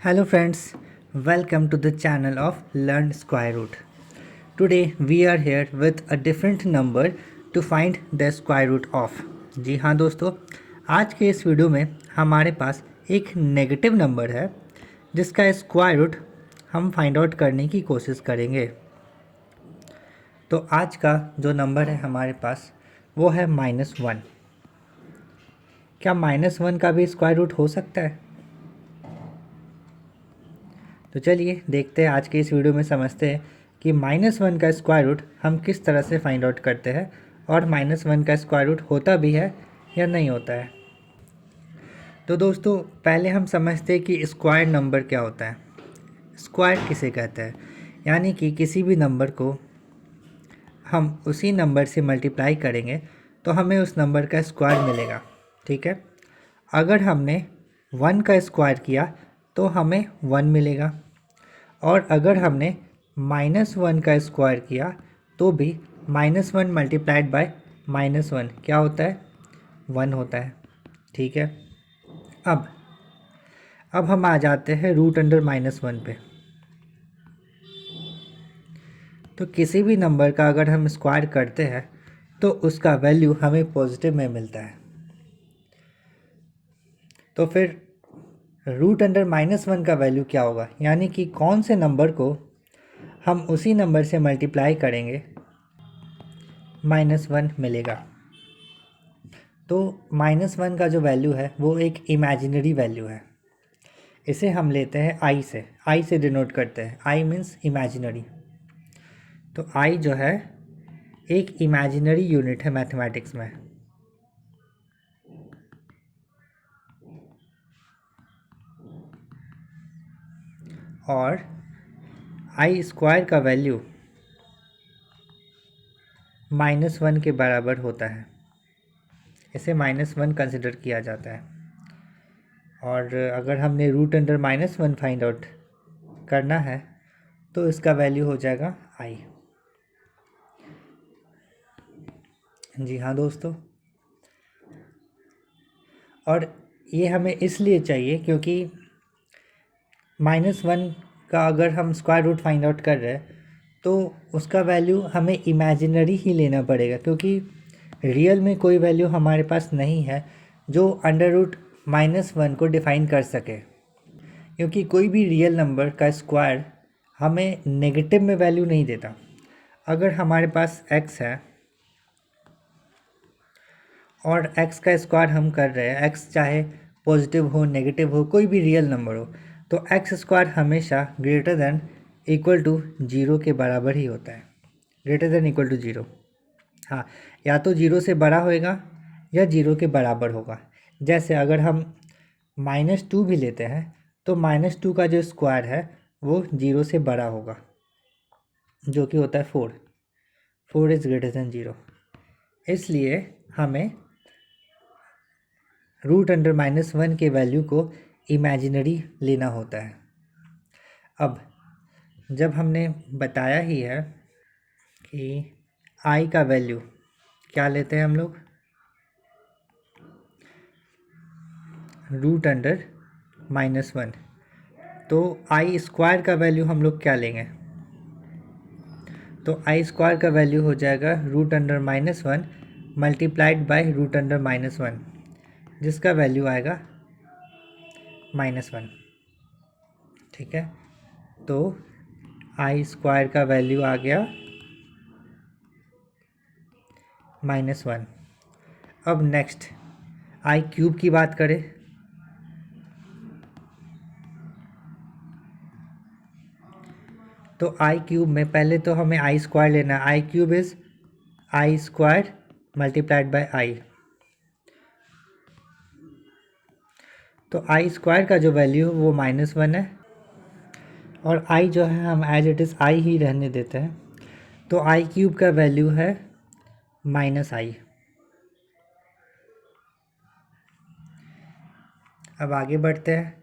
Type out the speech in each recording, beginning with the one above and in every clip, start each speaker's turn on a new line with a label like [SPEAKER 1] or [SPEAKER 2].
[SPEAKER 1] Hello friends, welcome to the channel of Learn Square Root. Today we are here with a different number to find the square root of. जी हाँ दोस्तों, आज के इस video में हमारे पास एक negative number है जिसका स्क्वायर रूट हम फाइंड आउट करने की कोशिश करेंगे। तो आज का जो नंबर है हमारे पास वो है -1। क्या -1 का भी स्क्वायर रूट हो सकता है? तो चलिए देखते हैं, आज के इस वीडियो में समझते हैं कि -1 का स्क्वायर रूट हम किस तरह से फाइंड आउट करते हैं और -1 का स्क्वायर रूट होता भी है या नहीं होता है। तो दोस्तों पहले हम समझते हैं कि स्क्वायर नंबर क्या होता है। स्क्वायर किसे कहते हैं? यानी कि किसी भी नंबर को हम उसी नंबर से मल्टीप्लाई करेंगे तो हमें उस नंबर का स्क्वायर मिलेगा। ठीक है, अगर हमने 1 का स्क्वायर किया तो हमें 1 मिलेगा, और अगर हमने -1 का स्क्वायर किया तो भी -1 मल्टीप्लाइड बाय -1 क्या होता है? 1 होता है। ठीक है, अब हम आ जाते हैं रूट अंडर -1 पे। तो किसी भी नंबर का अगर हम स्क्वायर करते हैं तो उसका वैल्यू हमें पॉजिटिव में मिलता है। तो फिर रूट अंडर -1 का वैल्यू क्या होगा, यानी कि कौन से नंबर को हम उसी नंबर से मल्टीप्लाई करेंगे -1 मिलेगा। तो -1 का जो वैल्यू है वो एक इमेजिनरी वैल्यू है। इसे हम लेते हैं आई से डिनोट करते हैं। I means imaginary. तो आई जो है एक इमेजिनरी यूनिट है मैथमेटिक्स में। और आई स्क्वायर का वैल्यू -1 के बराबर होता है। इसे -1 कंसिडर किया जाता है। और अगर हमने रूट अंडर -1 फाइंड आउट करना है तो इसका वैल्यू हो जाएगा आई। जी हाँ दोस्तों, और ये हमें इसलिए चाहिए क्योंकि -1 का अगर हम स्क्वायर रूट फाइंड आउट कर रहे हैं तो उसका वैल्यू हमें इमेजिनरी ही लेना पड़ेगा, क्योंकि रियल में कोई वैल्यू हमारे पास नहीं है जो अंडर रूट -1 को डिफ़ाइन कर सके। क्योंकि कोई भी रियल नंबर का स्क्वायर हमें नेगेटिव में वैल्यू नहीं देता। अगर हमारे पास x है और x का स्क्वायर हम कर रहे हैं, x चाहे पॉजिटिव हो नेगेटिव हो कोई भी रियल नंबर हो, तो एक्स स्क्वायर हमेशा ग्रेटर देन इक्वल टू 0 के बराबर ही होता है। ग्रेटर देन इक्वल टू 0, हाँ, या तो 0 से बड़ा होएगा या 0 के बराबर होगा। जैसे अगर हम -2 भी लेते हैं तो -2 का जो स्क्वायर है वो 0 से बड़ा होगा, जो कि होता है 4। 4 इज़ ग्रेटर देन 0। इसलिए हमें रूट अंडर -1 के वैल्यू को इमेजिनरी लेना होता है। अब जब हमने बताया ही है कि आई का वैल्यू क्या लेते हैं हम लोग, रूट अंडर -1, तो आई स्क्वायर का वैल्यू हम लोग क्या लेंगे? तो आई स्क्वायर का वैल्यू हो जाएगा root under -1 multiplied by root under -1, जिसका वैल्यू आएगा -1। ठीक है, तो आई स्क्वायर का वैल्यू आ गया -1। अब नेक्स्ट आई क्यूब की बात करें तो आई क्यूब में पहले तो हमें आई स्क्वायर लेना है। I cube is i square multiplied by i. तो आई स्क्वायर का जो वैल्यू वो -1 है, और आई जो है हम एज इट इज़ आई ही रहने देते हैं। तो आई क्यूब का वैल्यू है -i। अब आगे बढ़ते हैं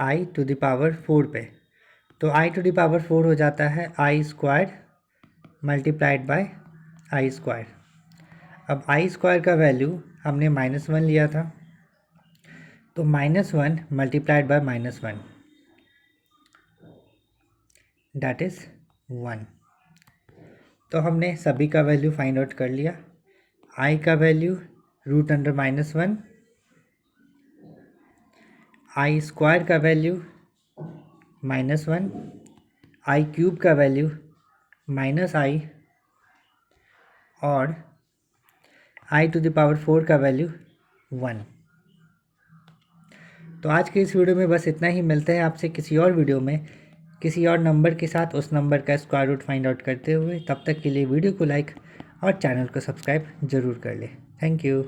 [SPEAKER 1] आई टू द पावर 4 पे। तो आई टू द पावर 4 हो जाता है i square multiplied by i square. अब आई स्क्वायर का वैल्यू हमने -1 लिया था, तो -1 मल्टीप्लाइड बाय -1, दैट इज़ 1। तो हमने सभी का वैल्यू फाइंड आउट कर लिया। आई का वैल्यू √(-1), आई स्क्वायर का वैल्यू -1, आई क्यूब का वैल्यू -i और i⁴ का वैल्यू 1। तो आज के इस वीडियो में बस इतना ही। मिलते हैं आपसे किसी और वीडियो में किसी और नंबर के साथ, उस नंबर का स्क्वायर रूट फाइंड आउट करते हुए। तब तक के लिए वीडियो को लाइक और चैनल को सब्सक्राइब ज़रूर कर लें। Thank you.